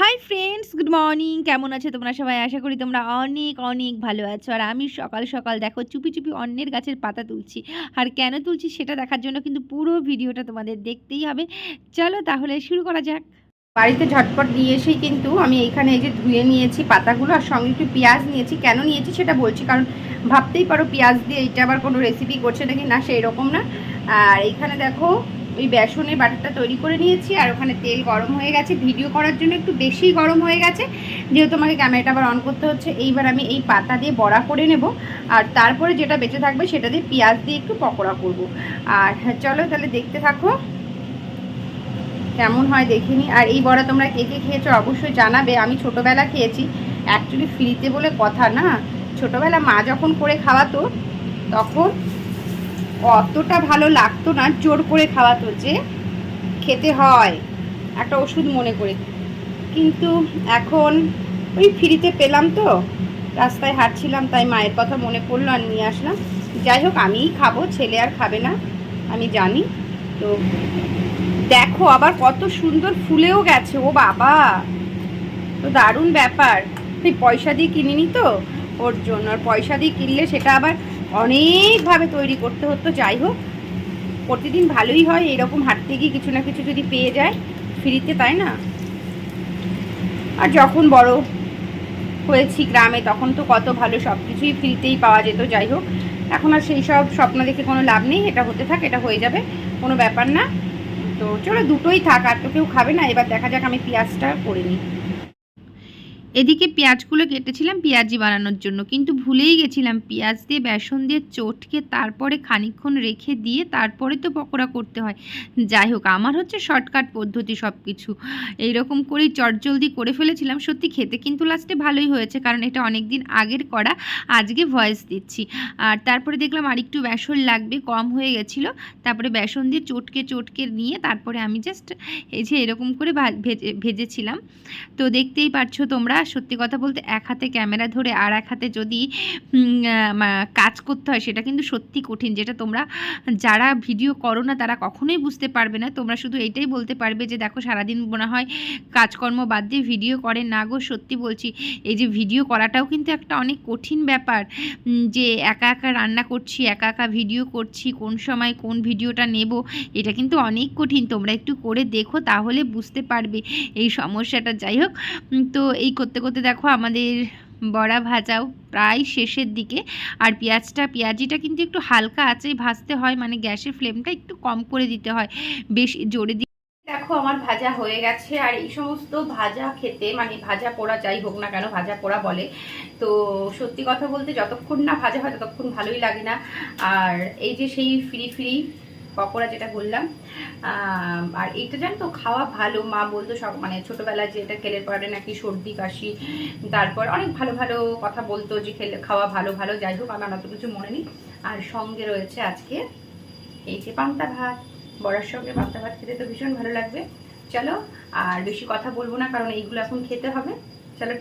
Hi friends, good morning. কেমন আছো তোমরা সবাই? আশা করি তোমরা অনেক অনেক ভালো আছো। আর আমি সকাল সকাল দেখো চুপি চুপি অন্যের গাছের পাতা তুলছি। আর কেন তুলছি সেটা দেখার জন্য কিন্তু পুরো ভিডিওটা তোমাদের দেখতেই হবে। চলো তাহলে শুরু করা যাক। বাড়িতে ঝটপট দিয়ে এসেই কিন্তু আমি এইখানে এই যে ধুয়ে নিয়েছি পাতাগুলো, আর সঙ্গে একটু পেঁয়াজ নিয়েছি। কেন নিয়েছি সেটা বলছি, কারণ ভাবতেই পারো পেঁয়াজ দিয়ে এটা আবার কোনো রেসিপি করছে নাকি, না সেই রকম না। আর এইখানে দেখো ওই বেসনের বাটারটা তৈরি করে নিয়েছি, আর ওখানে তেল গরম হয়ে গেছে। ভিডিও করার জন্য একটু বেশি গরম হয়ে গেছে, যেহেতু আমাকে ক্যামেরাটা আবার অন করতে হচ্ছে। এইবার আমি এই পাতা দিয়ে বড়া করে নেব, আর তারপরে যেটা বেঁচে থাকবে সেটা দিয়ে পেঁয়াজ দিয়ে একটু পকোড়া করব। আর চলো তাহলে দেখতে থাকো কেমন হয় দেখিনি। আর এই বড়া তোমরা কে কে খেয়েছো অবশ্যই জানাবে। আমি ছোটোবেলা খেয়েছি, অ্যাকচুয়ালি ফ্রিতে বলে কথা না, ছোটোবেলা মা যখন করে খাওয়াতো তখন অতটা ভালো লাগতো না, জোর করে খাওয়াতো যে খেতে হয় একটা ওষুধ মনে করে। কিন্তু এখন ওই ফ্রিতে পেলাম তো, রাস্তায় হাঁটছিলাম তাই মায়ের কথা মনে পড়লো আর নিয়ে আসলাম। যাই হোক, আমিই খাবো, ছেলে আর খাবে না আমি জানি। তো দেখো আবার কত সুন্দর ফুলেও গেছে, ও বাবা, তো দারুণ ব্যাপার। তুই পয়সা দিয়ে কিনিনি তো ওর জন্য, আর পয়সা দিয়ে কিনলে সেটা আবার অনেকভাবে তৈরি করতে হতো। যাই হোক, প্রতিদিন ভালোই হয় এরকম হাঁটতে গিয়ে কিছু না কিছু যদি পেয়ে যায় ফ্রিতে, তাই না? আর যখন বড় হয়েছি গ্রামে তখন তো কত ভালো সব কিছুই ফ্রিতেই পাওয়া যেত। যাই হোক, এখন আর সেই সব স্বপ্ন দেখে কোনো লাভ নেই। এটা হতে থাক, এটা হয়ে যাবে, কোনো ব্যাপার না। তো চলো দুটোই থাক, আর তো কেউ খাবে না। এবার দেখা যাক, আমি পেঁয়াজটা করে নিই। এদিকে পেঁয়াজগুলো কেটেছিলাম পেঁয়াজি বানানোর জন্য, কিন্তু ভুলেই গেছিলাম পেঁয়াজ দিয়ে বেসন দিয়ে চটকে তারপরে খানিকক্ষণ রেখে দিয়ে তারপরে তো পকোড়া করতে হয়। যাই হোক, আমার হচ্ছে শর্টকাট পদ্ধতি সব কিছু, এইরকম করেই চটজলদি করে ফেলেছিলাম। সত্যি খেতে কিন্তু লাস্টে ভালোই হয়েছে, কারণ এটা অনেক দিন আগের করা, আজকে ভয়েস দিচ্ছি। আর তারপরে দেখলাম আর একটু বেসন লাগবে, কম হয়ে গেছিলো। তারপরে বেসন দিয়ে চটকে চটকে নিয়ে তারপরে আমি জাস্ট এই যে এরকম করে ভেজেছিলাম। তো দেখতেই পাচ্ছ তোমরা, সত্যি কথা বলতে এক হাতে ক্যামেরা ধরে আর এক হাতে যদি কাজ করতে হয় সেটা কিন্তু সত্যি কঠিন, যেটা তোমরা যারা ভিডিও করো না তারা কখনোই বুঝতে পারবে না। তোমরা শুধু এটাই বলতে পারবে যে দেখো সারাদিন মনে হয় কাজকর্ম বাদ দিয়ে ভিডিও করে। না গো, সত্যি বলছি, এই যে ভিডিও করাটাও কিন্তু একটা অনেক কঠিন ব্যাপার। যে একা একা রান্না করছি, একা একা ভিডিও করছি, কোন সময় কোন ভিডিওটা নেব, এটা কিন্তু অনেক কঠিন। তোমরা একটু করে দেখো, তাহলে বুঝতে পারবে এই সমস্যাটা। যাই হোক, তো এই করতে করতে দেখো আমাদের বড়া ভাজাও প্রায় শেষের দিকে। আর পেঁয়াজিটা কিন্তু একটু হালকা আঁচেই ভাজতে হয়, মানে গ্যাসের ফ্লেমটা একটু কম করে দিতে হয়, বেশি জোরে দিয়ে। দেখো আমার ভাজা হয়ে গেছে। আর এই সমস্ত ভাজা খেতে, মানে ভাজা পোড়া যাই হোক না কেন, ভাজা পোড়া বলে তো, সত্যি কথা বলতে যতক্ষণ না ভাজা হয় ততক্ষণ ভালোই লাগে না। আর এই যে সেই ফ্রি ফ্রি পকোড়া যেটা বললাম, আর এইটা জানো তো খাওয়া ভালো, মা বলতো সব, মানে ছোটোবেলায় যে এটা খেলে পরে নাকি সর্দি কাশি, তারপর অনেক ভালো ভালো কথা বলতো যে খেলে খাওয়া ভালো ভালো। যাই হোক, আমার অত কিছু মনে নেই। আর সঙ্গে রয়েছে আজকে এই যে পান্তা ভাত, বড়ার সঙ্গে পান্তা ভাত খেতে তো ভীষণ ভালো লাগবে। চলো আর বেশি কথা বলবো না, কারণ এইগুলো এখন খেতে হবে। চলো।